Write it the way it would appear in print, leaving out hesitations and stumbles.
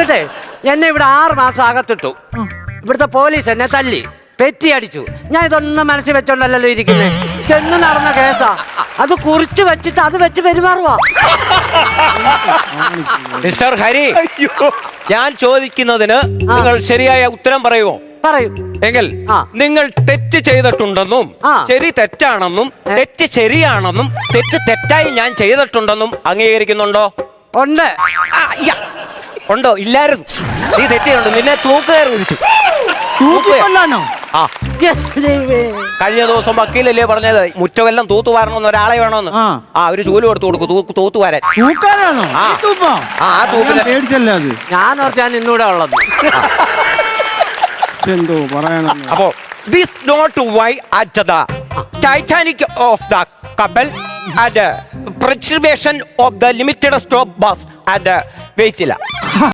എന്നിട്ടേ എന്നെ ഇവിടെ 6 മാസം അകത്തിട്ടു. ഇവിടുത്തെ പോലീസ് എന്നെ തല്ലി പെറ്റി അടിച്ചു. ഞാൻ ഇതൊന്നും മനസ്സിൽ വെച്ചോണ്ടല്ലോ ഇരിക്കുന്നത്. ഇതെന്ന് നടന്ന കേസാ. അത് കുറിച്ച് വെച്ചിട്ട് അത് വെച്ച് പെരുമാറുവാ. മിസ്റ്റർ ഹരി, ഞാൻ ചോദിക്കുന്നതിന് നിങ്ങൾ ശരിയായ ഉത്തരം പറയുമോ? പറയൂ. എങ്കിൽ നിങ്ങൾ തെറ്റ് ചെയ്തിട്ടുണ്ടെന്നും ശരി തെറ്റാണെന്നും തെറ്റ് ശരിയാണെന്നും തെറ്റ് തെറ്റായി ഞാൻ ചെയ്തിട്ടുണ്ടെന്നും അംഗീകരിക്കുന്നുണ്ടോ? ഉണ്ട്. ഉണ്ടോ? ഇല്ലായിരുന്നു. നീ തെറ്റുണ്ട്. നിന്നെ തൂക്കുകയർ വിളിച്ചു. കഴിഞ്ഞ ദിവസം വക്കീലല്ലേ പറഞ്ഞത് മുറ്റമെല്ലാം തൂത്തുവാരണമെന്ന് ഒരാളെ വേണമെന്ന്. ഒരു ചൂല് കൊടുത്തു കൊടുക്കും തൂത്തുവാരൻ. ഞാൻ ഓർത്ത് ഞാൻ ഇന്നൂടെ ഉള്ളത്. എന്തോ പറയാനാ. അപ്പോ this not why at the Titanic of the കപ്പൽ and preservation of the limited stop bus and വെയിറ്റില്ല.